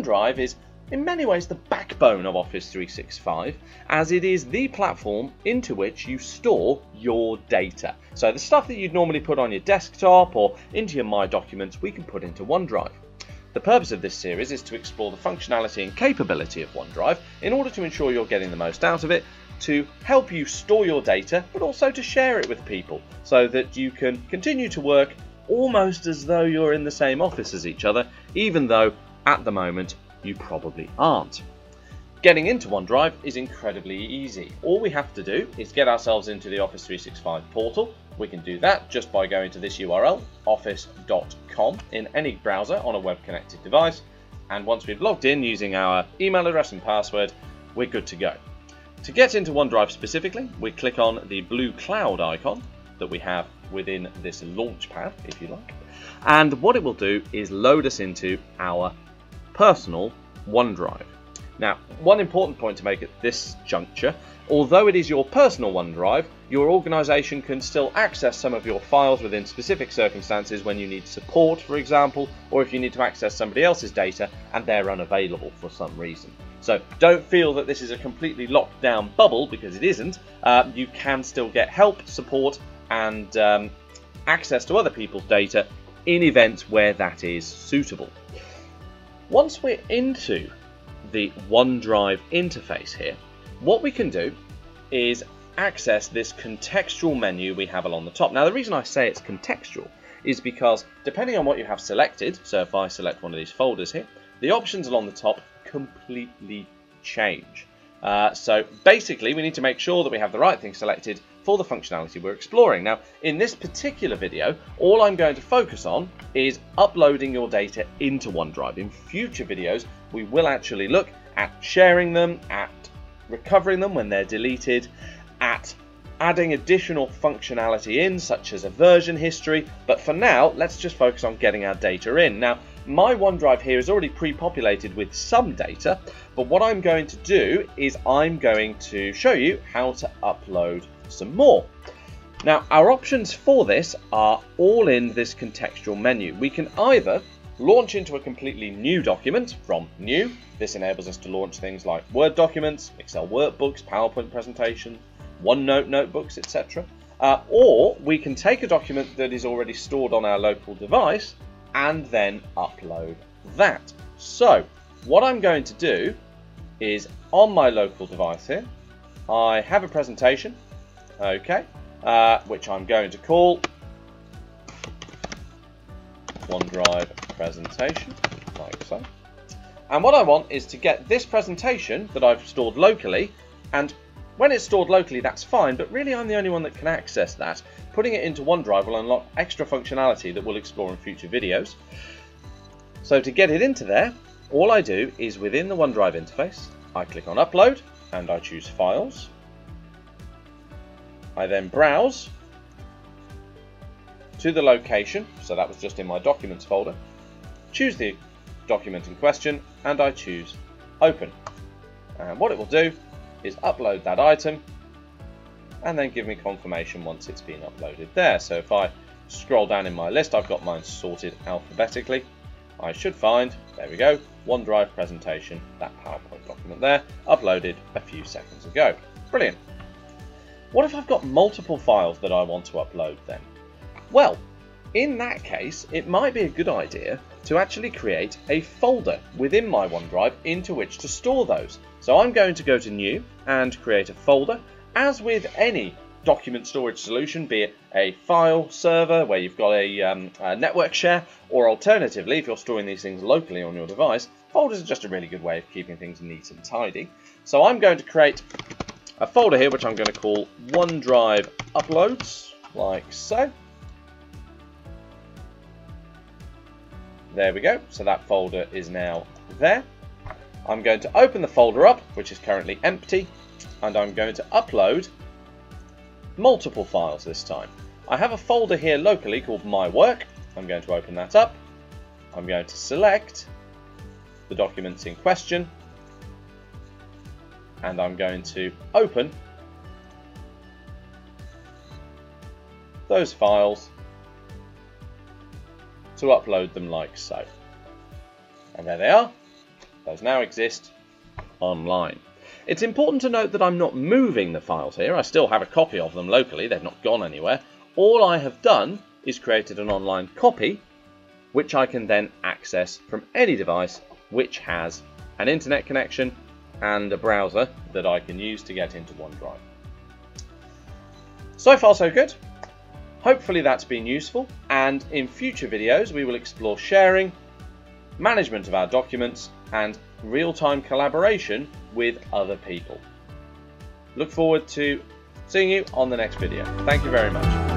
OneDrive is in many ways the backbone of Office 365, as it is the platform into which you store your data. So the stuff that you'd normally put on your desktop or into your My Documents, we can put into OneDrive. The purpose of this series is to explore the functionality and capability of OneDrive in order to ensure you're getting the most out of it, to help you store your data, but also to share it with people so that you can continue to work almost as though you're in the same office as each other, even though at the moment you probably aren't. Getting into OneDrive is incredibly easy. All we have to do is get ourselves into the Office 365 portal. We can do that just by going to this URL, office.com, in any browser on a web-connected device. And once we've logged in using our email address and password, we're good to go. To get into OneDrive specifically, we click on the blue cloud icon that we have within this launchpad, if you like. And what it will do is load us into our personal OneDrive. Now, one important point to make at this juncture, although it is your personal OneDrive, your organisation can still access some of your files within specific circumstances when you need support, for example, or if you need to access somebody else's data and they're unavailable for some reason. So don't feel that this is a completely locked down bubble, because it isn't. You can still get help, support and access to other people's data in events where that is suitable. Once we're into the OneDrive interface here, what we can do is access this contextual menu we have along the top. Now, the reason I say it's contextual is because depending on what you have selected, so if I select one of these folders here, the options along the top completely change. So basically we need to make sure that we have the right thing selected for the functionality we're exploring. Now, in this particular video, all I'm going to focus on is uploading your data into OneDrive. In future videos, we will actually look at sharing them, at recovering them when they're deleted, at adding additional functionality in, such as a version history. But for now, let's just focus on getting our data in. Now, my OneDrive here is already pre-populated with some data, but what I'm going to do is I'm going to show you how to upload some more. Now, our options for this are all in this contextual menu. We can either launch into a completely new document from New. This enables us to launch things like Word documents, Excel workbooks, PowerPoint presentations, OneNote notebooks, etc. Or we can take a document that is already stored on our local device and then upload that. So what I'm going to do is, on my local device here, I have a presentation, okay, which I'm going to call OneDrive presentation, like so. And what I want is to get this presentation that I've stored locally, and when it's stored locally, that's fine, but really I'm the only one that can access that. Putting it into OneDrive will unlock extra functionality that we'll explore in future videos. So to get it into there, all I do is within the OneDrive interface, I click on Upload and I choose Files. I then browse to the location, so that was just in my Documents folder, choose the document in question and I choose Open. And what it will do is upload that item and then give me confirmation once it's been uploaded there. So if I scroll down in my list, I've got mine sorted alphabetically. I should find, there we go, OneDrive presentation, that PowerPoint document there, uploaded a few seconds ago. Brilliant. What if I've got multiple files that I want to upload then? Well, in that case, it might be a good idea to actually create a folder within my OneDrive into which to store those. So I'm going to go to New and create a folder. As with any document storage solution, be it a file server where you've got a network share, or alternatively, if you're storing these things locally on your device, folders are just a really good way of keeping things neat and tidy. So I'm going to create a folder here, which I'm going to call OneDrive Uploads, like so. There we go. So that folder is now there. I'm going to open the folder up, which is currently empty, and I'm going to upload multiple files this time. I have a folder here locally called My Work. I'm going to open that up. I'm going to select the documents in question, and I'm going to open those files to upload them like so. And there they are. Those now exist online. It's important to note that I'm not moving the files here. I still have a copy of them locally. They've not gone anywhere. All I have done is created an online copy, which I can then access from any device which has an internet connection and a browser that I can use to get into OneDrive. So far so good. Hopefully that's been useful, and in future videos we will explore sharing, management of our documents, and real-time collaboration with other people. Look forward to seeing you on the next video. Thank you very much.